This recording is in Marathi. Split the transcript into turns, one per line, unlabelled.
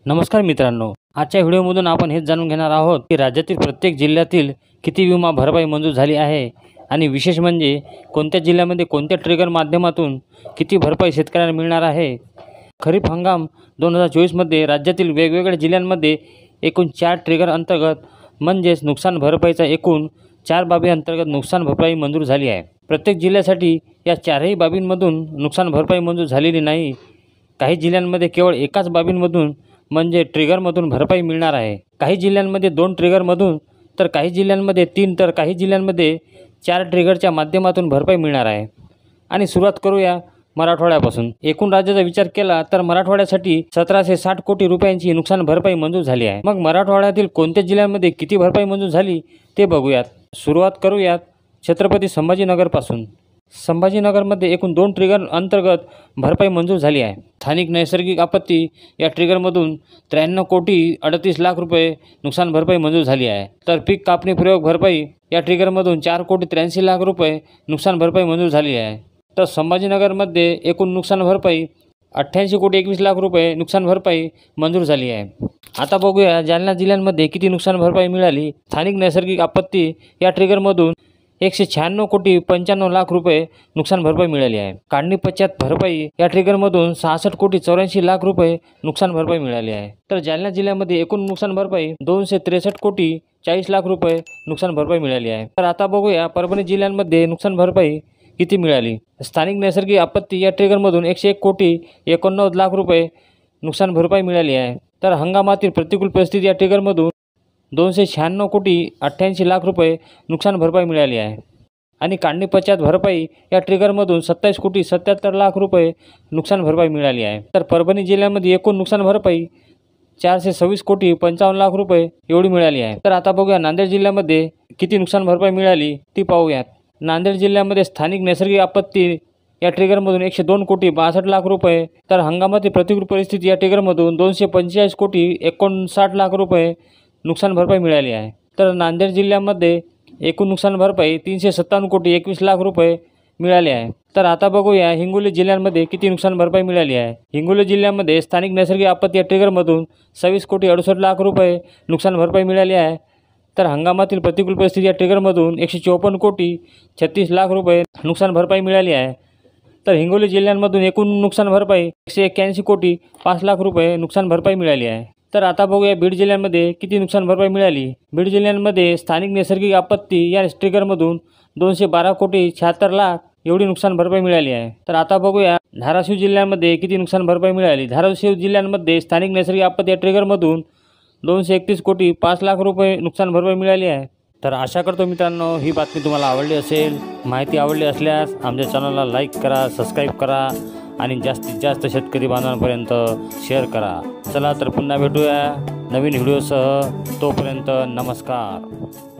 नमस्कार मित्रांनो, आजच्या व्हिडिओमधून आपण हेच जाणून घेणार आहोत की राज्यातील प्रत्येक जिल्ह्यातील किती विमा भरपाई मंजूर झाली आहे आणि विशेष म्हणजे कोणत्या जिल्ह्यामध्ये कोणत्या ट्रिगर माध्यमातून किती भरपाई शेतकऱ्यांना मिळणार आहे। खरीप हंगाम 2024मध्ये राज्यातील वेगवेगळ्या जिल्ह्यांमध्ये एकूण 4 ट्रिगर अंतर्गत म्हणजेच नुकसान भरपाईचा एकूण 4 बाबी अंतर्गत नुकसान भरपाई मंजूर झाली आहे। प्रत्येक जिल्ह्यासाठी या 4ही बाबींमधून नुकसान भरपाई मंजूर झालेली नाही। काही जिल्ह्यांमध्ये केवळ एकाच बाबींमधून म्हणजे ट्रिगरमधून भरपाई मिळणार आहे। काही जिल्ह्यांमध्ये 2 ट्रिगरमधून तर काही जिल्ह्यांमध्ये 3 तर काही जिल्ह्यांमध्ये 4 ट्रिगरच्या माध्यमातून भरपाई मिळणार आहे। आणि सुरुवात करूया मराठवाड्यापासून। एकूण राज्याचा विचार केला तर मराठवाड्यासाठी 1760 कोटी रुपयांची नुकसान भरपाई मंजूर झाली आहे। मग मराठवाड्यातील कोणत्या जिल्ह्यांमध्ये किती भरपाई मंजूर झाली ते बघूयात। सुरुवात करूयात छत्रपती संभाजीनगरपासून। संभाजीनगरमध्ये एकूण 2 ट्रिगर अंतर्गत भरपाई मंजूर झाली आहे। स्थानिक नैसर्गिक आपत्ती या ट्रिगरमधून 93 कोटी 38 लाख रुपये नुकसान भरपाई मंजूर झाली आहे। तर पीक कापणी प्रयोग भरपाई या ट्रिगरमधून 4 कोटी 83 लाख रुपये नुकसान भरपाई मंजूर झाली आहे। तर संभाजीनगरमध्ये एकूण नुकसान भरपाई 88 कोटी 21 लाख रुपये नुकसान भरपाई मंजूर झाली आहे। आता बघूया जालना जिल्ह्यामध्ये किती नुकसान भरपाई मिळाली। स्थानिक नैसर्गिक आपत्ती या ट्रिगरमधून 196 कोटी 95 लाख रुपये नुकसान भरपाई मिळाली आहे। काढणी पश्चात भरपाई या ट्रिगरमधून 66 कोटी 84 लाख रुपये नुकसान भरपाई मिळाली आहे। तर जालना जिल्ह्यामध्ये एकूण नुकसान भरपाई 263 कोटी 40 लाख रुपये नुकसान भरपाई मिळाली आहे। तर आता बघूया परभणी जिल्ह्यामध्ये नुकसान भरपाई किती मिळाली। स्थानिक नैसर्गिक आपत्ती या ट्रिगरमधून 101 कोटी 89 लाख रुपये नुकसान भरपाई मिळाली आहे। तर हंगामातील प्रतिकूल परिस्थिती या ट्रिगरमधून 296 कोटी 88 लाख रुपये नुकसान भरपाई मिळाली आहे। आणि काढणी पश्चात भरपाई या ट्रिगरमधून 27 कोटी 77 लाख रुपये नुकसान भरपाई मिळाली आहे। तर परभणी जिल्ह्यामध्ये एकूण नुकसान भरपाई 426 कोटी 55 लाख रुपये एवढी मिळाली आहे। तर आता बघूया नांदेड जिल्ह्यामध्ये किती नुकसान भरपाई मिळाली ती पाहूयात। नांदेड जिल्ह्यामध्ये स्थानिक नैसर्गिक आपत्ती या ट्रिगरमधून 102 कोटी 62 लाख रुपये तर हंगामातील प्रतिकूल परिस्थिती या ट्रिगरमधून 245 कोटी 59 लाख रुपये नुकसान भरपाई मिळाली आहे। तर नांदेड जिल्ह्यामध्ये एकूण नुकसान भरपाई 357 कोटी 21 लाख रुपये मिळाले आहे। तर आता बघूया हिंगोली जिल्ह्यामध्ये किती नुकसान भरपाई मिळाली आहे। हिंगोली जिल्ह्यामध्ये स्थानिक नैसर्गिक आपत्ती या ट्रिगरमधून 26 कोटी 68 लाख रुपये नुकसान भरपाई मिळाली आहे। तर हंगामातील प्रतिकूल परिस्थिती या ट्रिगरमधून 154 कोटी 36 लाख रुपये नुकसान भरपाई मिळाली आहे। तर हिंगोली जिल्ह्यांमधून एकूण नुकसान भरपाई 181 कोटी 5 लाख रुपये नुकसान भरपाई मिळाली आहे। तर आता बघूया बीड जिल्ह्यामध्ये किती नुकसान भरपाई मिळाली। बीड जिल्ह्यामध्ये स्थानिक नैसर्गिक आपत्ती या ट्रिगरमधून 212 कोटी 76 लाख एवढी नुकसान भरपाई मिळाली आहे। तर आता बघूया धाराशिव जिल्ह्यामध्ये किती नुकसान भरपाई मिळाली। धाराशिव जिल्ह्यामध्ये स्थानिक नैसर्गिक आपत्ती या ट्रिगरमधून 231 कोटी 5 लाख रुपये नुकसान भरपाई मिळाली आहे। तर आशा करतो मित्रांनो ही बातमी तुम्हाला आवडली असेल। माहिती आवडली असल्यास आमच्या चॅनलला लाईक करा, सबस्क्राईब करा आणि जास्तीत जास्त शेतकरी बांधवांपर्यंत शेअर करा। चला तर पुन्हा भेटूया नवीन व्हिडिओसह। तोपर्यंत नमस्कार।